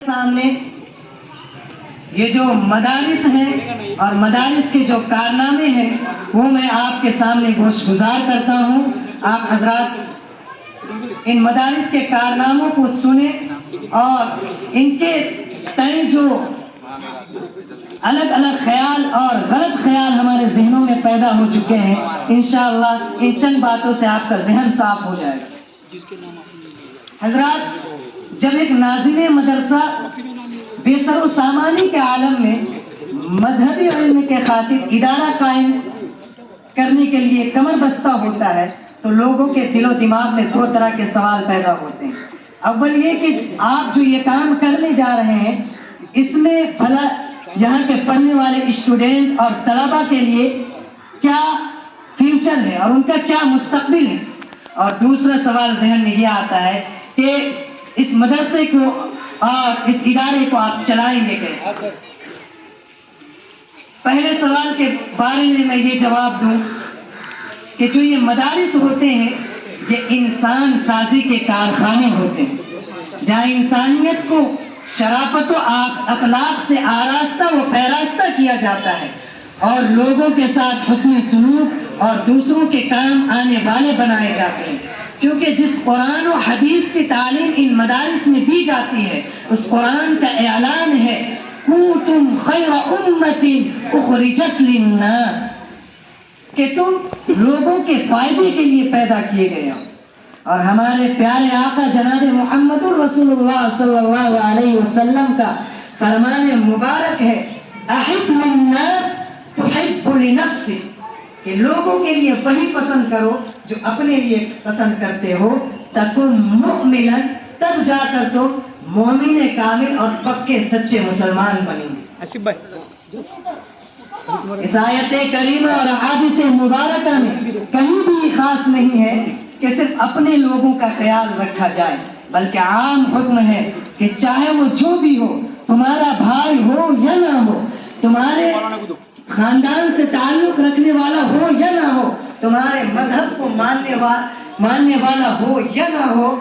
سامنے یہ جو مدارس ہیں اور مدارس کے جو کارنامے ہیں وہ میں آپ کے سامنے گوش گزار کرتا ہوں. آپ حضرات ان مدارس کے کارناموں کو سنیں اور ان کے تئیں جو الگ الگ خیال اور غلط خیال ہمارے ذہنوں میں پیدا ہو چکے ہیں انشاءاللہ ان چند باتوں سے آپ کا ذہن صاف ہو جائے گا. حضرات، جب ایک ناظم مدرسہ بے سر و سامانی کے عالم میں مذہبی علم کے خاطر ادارہ قائم کرنے کے لیے کمر بستہ ہوتا ہے تو لوگوں کے دل و دماغ میں دو طرح کے سوال پیدا ہوتے ہیں. اول یہ کہ آپ جو یہ کام کرنے جا رہے ہیں اس میں بھلا یہاں کے پڑھنے والے اسٹوڈنٹ اور طلبہ کے لیے کیا فیوچر ہے اور ان کا کیا مستقبل ہے. اور دوسرا سوال ذہن میں یہ آتا ہے کہ اس مدرسے کو اور اس ادارے کو آپ چلائیں گے کیسے. پہلے سوال کے بارے میں یہ جواب دوں کہ جو یہ مدارس ہوتے ہیں یہ انسان سازی کے کارخانے ہوتے ہیں جہاں انسانیت کو شرافت و اخلاق سے آراستہ و پیراستہ کیا جاتا ہے اور لوگوں کے ساتھ حسن سلوک اور دوسروں کے کام آنے والے بنائے جاتے ہیں. کیونکہ جس قرآن و حدیث کی تعلیم ان مدارس میں دی جاتی ہے اس قرآن کا اعلان ہے کنتم خیر امت اخرجت للناس، کہ تم لوگوں کے فائدے کے لیے پیدا کیے گئے ہو. اور ہمارے پیارے آقا جناب محمد الرسول اللہ صلی اللہ علیہ وسلم کا فرمان مبارک ہے احب للناس تحب لنفسک، کہ لوگوں کے لیے وہی پسند کرو جو اپنے لیے پسند کرتے ہو. تکن مؤمنا، تب جا کر تم مومن کامل اور پکے سچے مسلمان بنیں گے. اس آیت کریمہ اور احادیث مبارکہ میں کہیں بھی خاص نہیں ہے کہ صرف اپنے لوگوں کا خیال رکھا جائے، بلکہ عام حکم ہے کہ چاہے وہ جو بھی ہو، تمہارا بھائی ہو یا نہ ہو، تمہارے خاندان سے تعلق رکھنے والا ہو یا نہ ہو، تمہارے مذہب کو ماننے والا ہو یا نہ ہو،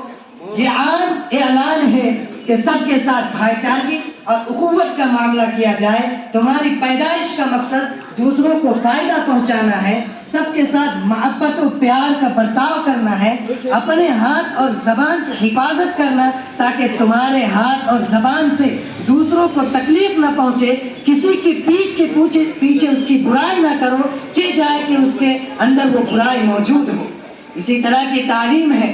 یہ عام اعلان ہے کہ سب کے ساتھ بھائی چارگی اور اخوت کا معاملہ کیا جائے. تمہاری پیدائش کا مقصد دوسروں کو فائدہ پہنچانا ہے، سب کے ساتھ محبت و پیار کا برتاؤ کرنا ہے، اپنے ہاتھ اور زبان کی حفاظت کرنا تاکہ تمہارے ہاتھ اور زبان سے دوسروں کو تکلیف نہ پہنچے، کسی کی پیٹھ کے پیچھے اس کی برائی نہ کرو، چہ جائے کہ اس کے اندر وہ برائی موجود ہو. اسی طرح کی تعلیم ہے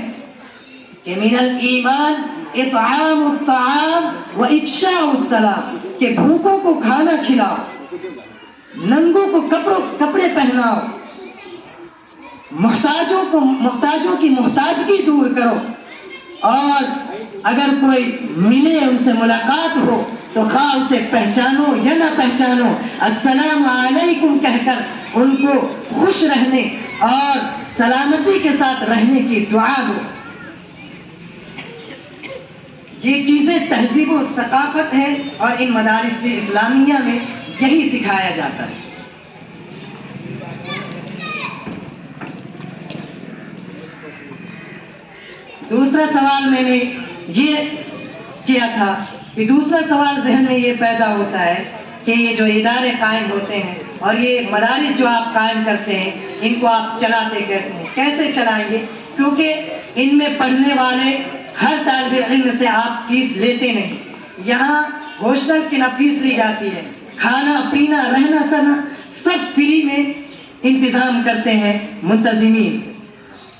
کہ من الایمان اطعام الطعام و افشاء السلام، کہ بھوکوں کو کھانا کھلاؤ، ننگوں کو کپڑے پہناؤ، محتاجوں کی محتاجگی دور کرو، اور اگر کوئی ملے ان سے ملاقات ہو تو خواہ اسے پہچانو یا نہ پہچانو السلام علیکم کہہ کر ان کو خوش رہنے اور سلامتی کے ساتھ رہنے کی دعا دو. یہ چیزیں تہذیب و ثقافت ہے اور ان مدارس اسلامیہ میں یہی سکھایا جاتا ہے. دوسرا سوال میں نے یہ کیا تھا کہ دوسرا سوال ذہن میں یہ پیدا ہوتا ہے کہ یہ جو ادارے قائم ہوتے ہیں اور یہ مدارس جو آپ قائم کرتے ہیں ان کو آپ چلاتے کیسے ہیں، کیسے چلائیں گے؟ کیونکہ ان میں پڑھنے والے ہر طالب علم سے آپ فیس لیتے نہیں. یہاں ہاسٹل کی نہ فیس لی جاتی ہے، کھانا پینا رہنا سہنا سب فری میں انتظام کرتے ہیں منتظمین.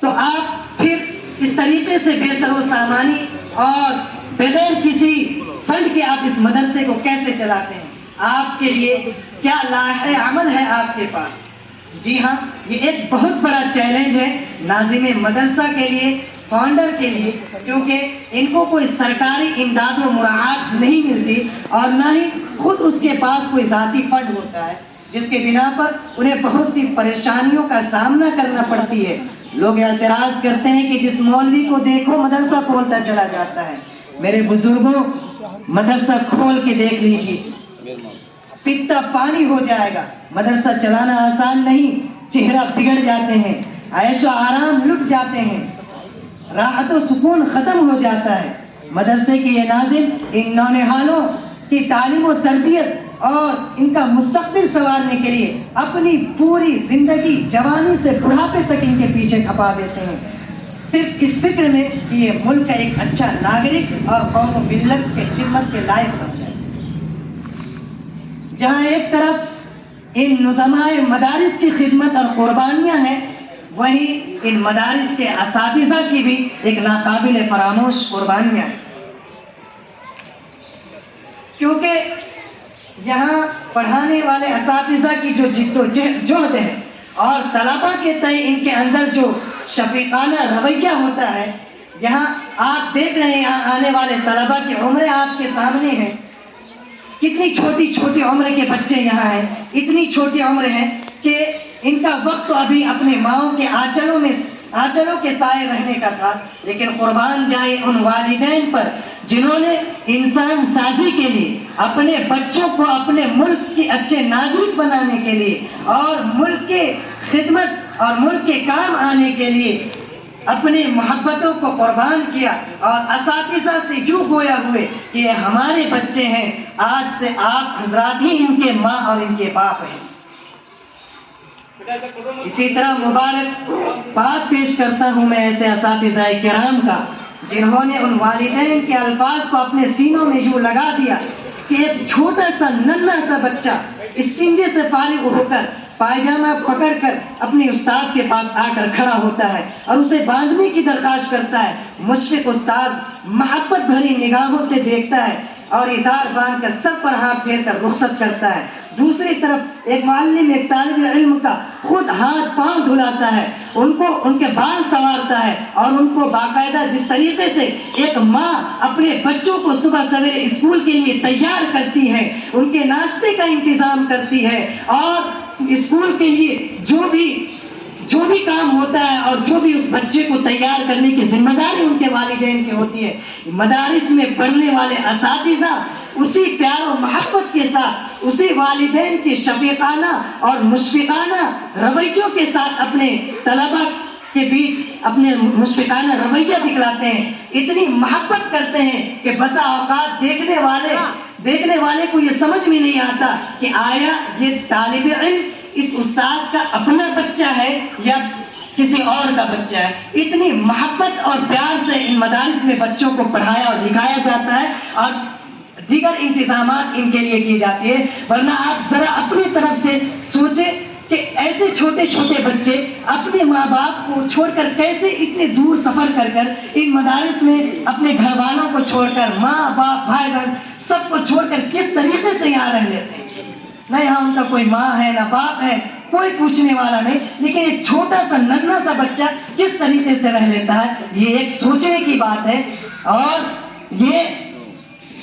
تو آپ پھر اس طریقے سے بے سر و سامانی اور بغیر کسی فنڈ کے آپ اس مدرسے کو کیسے چلاتے ہیں؟ آپ کے لیے کیا لاحق عمل ہے آپ کے پاس؟ جی ہاں، یہ ایک بہت بڑا چیلنج ہے ناظم مدرسہ کے لیے، فاؤنڈر کے لیے، کیونکہ ان کو کوئی سرکاری امداد و مراعات نہیں ملتی اور نہ ہی خود اس کے پاس کوئی ذاتی فنڈ ہوتا ہے، جس کے بنا پر انہیں بہت سی پریشانیوں کا سامنا کرنا پڑتی ہے. لوگ اعتراض کرتے ہیں کہ جس مولوی کو دیکھو مدرسہ کھولتا چلا جاتا ہے. میرے بزرگوں، مدرسہ کھول کے دیکھ لیجیے، پیتا پانی ہو جائے گا. مدرسہ چلانا آسان نہیں، چہرہ بگڑ جاتے ہیں، عیش و آرام لٹ جاتے ہیں، راحت و سکون ختم ہو جاتا ہے. مدرسے کے یہ ناظم ان نونہالوں کی تعلیم و تربیت اور ان کا مستقبل سنوارنے کے لیے اپنی پوری زندگی جوانی سے بڑھاپے تک ان کے پیچھے کھپا دیتے ہیں، صرف اس فکر میں کہ یہ ملک کا ایک اچھا ناگرک اور قوم و ملت کے خدمت کے لائق بن جائے۔ جہاں ایک طرف ان نظمائے مدارس کی خدمت اور قربانیاں ہیں، وہیں ان مدارس کے اساتذہ کی بھی ایک ناقابل فراموش قربانیاں ہیں، کیونکہ یہاں پڑھانے والے اساتذہ کی جو جد و جہد ہے اور طلباء کے تئیں ان کے اندر جو شفیقانہ رویہ ہوتا ہے، یہاں آپ دیکھ رہے ہیں یہاں آنے والے طلباء کی عمریں آپ کے سامنے ہیں، کتنی چھوٹی چھوٹی عمر کے بچے یہاں ہیں، اتنی چھوٹی عمر ہیں کہ ان کا وقت ابھی اپنے ماؤں کے آنچلوں کے سائے رہنے کا تھا، لیکن قربان جائے ان والدین پر جنہوں نے انسان سازی کے لیے اپنے بچوں کو اپنے ملک کے اچھے ناگرک بنانے کے لیے اور ملک کے خدمت اور ملک کے کام آنے کے لیے اپنے محبتوں کو قربان کیا اور اساتذہ سے یوں گویا ہوئے کہ یہ ہمارے بچے ہیں، آج سے آپ حضرات ہی ان کے ماں اور ان کے باپ ہیں۔ اسی طرح مبارک بات پیش کرتا ہوں میں ایسے اساتذہ کرام کا جنہوں نے ان والدین کے الفاظ کو اپنے سینوں میں یوں لگا دیا کہ ایک چھوٹا سا ننھا سا بچہ استنجے سے فارغ ہو کر پائجامہ پکڑ کر اپنے استاد کے پاس آ کر کھڑا ہوتا ہے اور اسے باندھنے کی درخواست کرتا ہے، مشفق استاد محبت بھری نگاہوں سے دیکھتا ہے اور اظہار باندھ کر سر پر ہاتھ پھیر کر رخصت کرتا ہے۔ دوسری طرف ایک معلم ایک طالب علم کا خود ہاتھ پاؤں دھلاتا ہے، ان کے بال سنوارتا ہے اور ان کو باقاعدہ جس طریقے سے ایک ماں اپنے بچوں کو صبح سویرے اسکول کے لیے تیار کرتی ہے، ان کے ناشتے کا انتظام کرتی ہے اور اسکول کے لیے جو بھی کام ہوتا ہے اور جو بھی اس بچے کو تیار کرنے کی ذمہ داری ان کے والدین کی ہوتی ہے، مدارس میں پڑھنے والے اساتذہ اسی پیار و محبت کے ساتھ، اسی والدین کے شفیقانہ اور مشفقانہ رویوں کے ساتھ اپنے طلباء کے بیچ اپنے مشفقانہ رویہ دکھلاتے ہیں، اتنی محبت کرتے ہیں کہ بسا اوقات دیکھنے والے کو یہ سمجھ میں نہیں آتا کہ آیا یہ طالب علم اس استاد کا اپنا بچہ ہے یا کسی اور کا بچہ ہے۔ اتنی محبت اور پیار سے ان مدارس میں بچوں کو پڑھایا اور دکھایا جاتا ہے اور دیگر انتظامات ان کے لیے کی جاتی ہے، ورنہ آپ ذرا اپنی طرف سے سوچیں کہ ایسے چھوٹے چھوٹے بچے اپنے ماں باپ کو چھوڑ کر کیسے اتنے دور سفر کر کر ان مدارس میں اپنے گھر والوں کو چھوڑ کر، ماں باپ بھائی بہن سب کو چھوڑ کر کس طریقے سے یہاں رہ لیتے ہیں۔ نہ یہاں ان کا کوئی ماں ہے نہ باپ ہے، کوئی پوچھنے والا نہیں، لیکن ایک چھوٹا سا ننھا سا بچہ کس طریقے سے رہ لیتا ہے، یہ ایک سوچنے کی بات ہے۔ اور یہ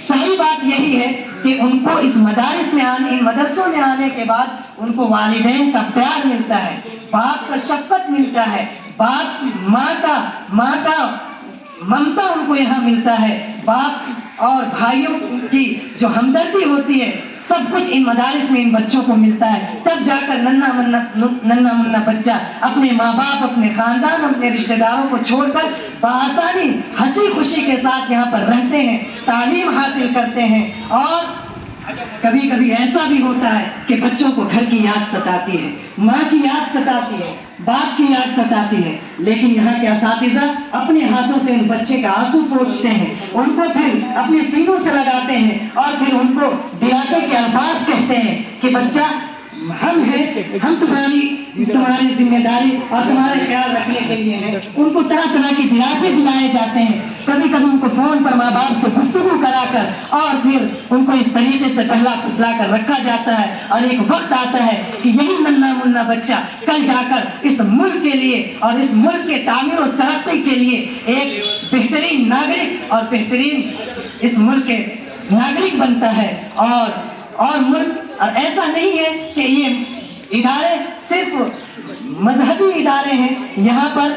صحیح بات یہی ہے کہ ان کو اس مدارس میں آنے، ان مدرسوں میں آنے کے بعد ان کو والدین کا پیار ملتا ہے، باپ کا شفقت ملتا ہے، ماں کا ممتا ان کو یہاں ملتا ہے، باپ اور بھائیوں کی جو ہمدردی ہوتی ہے، سب کچھ ان مدارس میں ان بچوں کو ملتا ہے۔ تب جا کر ننھا منا بچہ اپنے ماں باپ، اپنے خاندان، اپنے رشتہ داروں کو چھوڑ کر بآسانی ہنسی خوشی کے ساتھ یہاں پر رہتے ہیں، تعلیم حاصل کرتے ہیں۔ اور کبھی کبھی ایسا بھی ہوتا ہے کہ بچوں کو گھر کی یاد ستاتی ہے، ماں کی یاد ستاتی ہے، باپ کی یاد ستاتی ہے، لیکن یہاں کے اساتذہ اپنے ہاتھوں سے ان بچے کا آنسو پوچھتے ہیں، ان کو پھر اپنے سینوں سے لگاتے ہیں اور پھر ان کو دلاسے کے الفاظ کہتے ہیں کہ بچہ ہم ہیں، ہم تمہاری ذمہ داری اور تمہارے خیال رکھنے کے لیے ہیں۔ ان کو طرح طرح کی دلاسے دلائے جاتے ہیں، کبھی کبھی ان کو فون پر ماں باپ سے گفتگو کرا کر اور پھر ان کو اس طریقے سے پہلا پھسلا کر رکھا جاتا ہے، اور ایک وقت آتا ہے کہ یہی ننھا منا بچہ کل جا کر اس ملک کے لیے اور اس ملک کے تعمیر و ترقی کے لیے ایک بہترین ناگرک اور بہترین اس ملک کے ناگرک بنتا ہے۔ اور ملک اور ایسا نہیں ہے کہ یہ ادارے صرف مذہبی ادارے ہیں، یہاں پر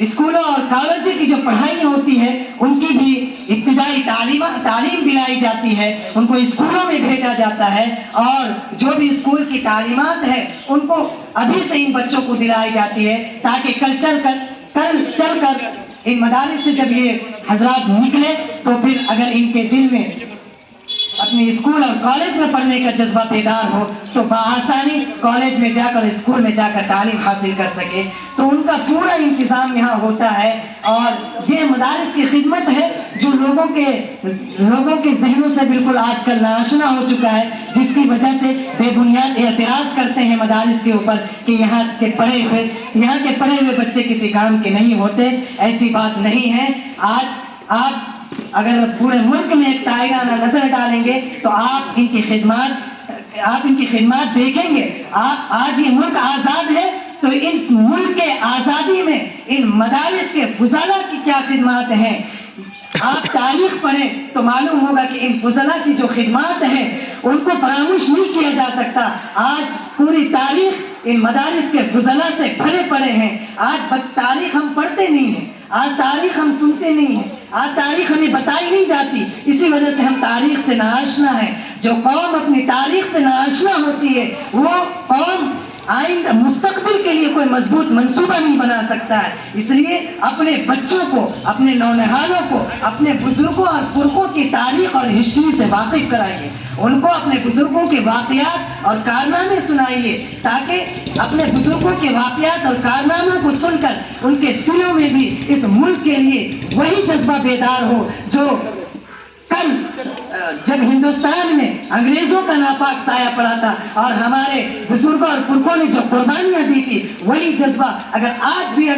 اسکولوں اور کالجوں کی جو پڑھائی ہوتی ہے ان کی بھی ابتدائی تعلیم دلائی جاتی ہے، ان کو اسکولوں میں بھیجا جاتا ہے، اور جو بھی اسکول کی تعلیمات ہے ان کو ابھی سے ان بچوں کو دلائی جاتی ہے تاکہ کل چل کر ان مدارس سے جب یہ حضرات نکلے تو پھر اگر ان کے دل میں اپنے اسکول اور کالج میں پڑھنے کا جذبہ بیدار ہو تو بآسانی کالج میں جا کر اسکول میں جا کر تعلیم حاصل کر سکے. تو ان کا پورا انتظام یہاں ہوتا ہے اور یہ مدارس کی خدمت ہے جو لوگوں کے ذہنوں سے بالکل آج کل ناآشنا ہو چکا ہے, جس کی وجہ سے بے بنیاد اعتراض کرتے ہیں مدارس کے اوپر کہ یہاں کے پڑھے ہوئے بچے کسی کام کے نہیں ہوتے. ایسی بات نہیں ہے. آج آپ اگر پورے ملک میں ایک تائرانہ نظر ڈالیں گے تو آپ ان کی خدمات دیکھیں گے. آج یہ ملک آزاد ہے تو اس ملک کے آزادی میں ان مدارس کے فضلاء کی کیا خدمات ہیں. آپ تاریخ پڑھیں تو معلوم ہوگا کہ ان فضلاء کی جو خدمات ہیں ان کو فراموش نہیں کیا جا سکتا. آج پوری تاریخ ان مدارس کے فضلاء سے بھرے پڑے ہیں. آج تاریخ ہم پڑھتے نہیں ہیں, آج تاریخ ہم سنتے نہیں ہیں, آج تاریخ ہمیں بتائی نہیں جاتی. اسی وجہ سے ہم تاریخ سے ناآشنا ہیں. جو قوم اپنی تاریخ سے ناآشنا ہوتی ہے وہ قوم آئندہ مستقبل کے لیے کوئی مضبوط منصوبہ نہیں بنا سکتا ہے. اس لیے اپنے بچوں کو, اپنے نونہالوں کو اپنے بزرگوں اور پرکھوں کی تاریخ اور ہسٹری سے واقف کرائیے. ان کو اپنے بزرگوں کے واقعات اور کارنامے سنائیے تاکہ اپنے بزرگوں کے واقعات اور کارناموں کو سن کر ان کے دلوں میں بھی اس ملک کے لیے وہی جذبہ بیدار ہو جو کل جب ہندوستان میں انگریزوں کا ناپاک سایہ پڑا تھا اور ہمارے بزرگوں اور پرکھوں نے جو قربانیاں دی تھی وہی جذبہ اگر آج بھی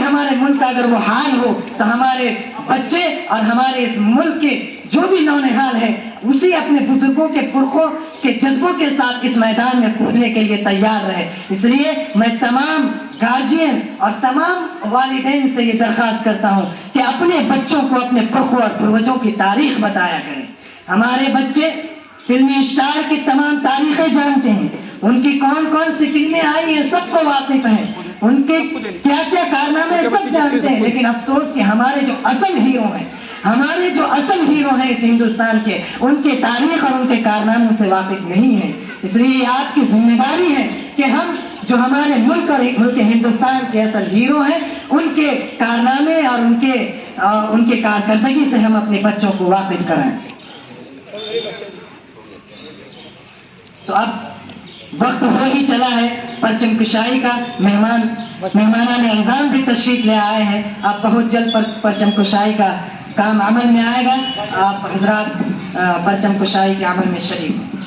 ہمارے ملک کا اگر وہ حال ہو تو ہمارے بچے اور ہمارے اس ملک کے جو بھی نونہال ہیں اسی اپنے بزرگوں کے پرکھوں کے جذبوں کے ساتھ اس میدان میں کودنے کے لیے تیار رہے. اس لیے میں تمام گارجین اور تمام والدین سے یہ درخواست کرتا ہوں کہ اپنے بچوں کو اپنے پرکھوں اور پروجوں کی تاریخ بتایا کریں. ہمارے بچے فلمی اسٹار کی تمام تاریخیں جانتے ہیں, ان کی کون سی فلمیں آئی ہیں سب کو واقف ہیں, ان کے کیا کارنامے سب جانتے ہیں. لیکن افسوس کہ ہمارے جو اصل ہیرو ہیں اس ہندوستان کے, ان کے تاریخ اور ان کے کارناموں سے واقف نہیں ہیں. اس لیے آپ کی ذمہ داری ہے کہ ہم جو ہمارے ملک اور ملک ہندوستان کے اصل ہیرو ہیں ان کے کارنامے اور ان کے کارکردگی سے ہم اپنے بچوں کو واقف کرائیں. تو اب وقت ہو ہی چلا ہے پرچم کشائی کا. مہمانان اعظام بھی تشریف لے آئے ہیں. اب بہت جلد پرچم کشائی کا کام عمل میں آئے گا. آپ حضرات پرچم کشائی کے عمل میں شریک ہوں.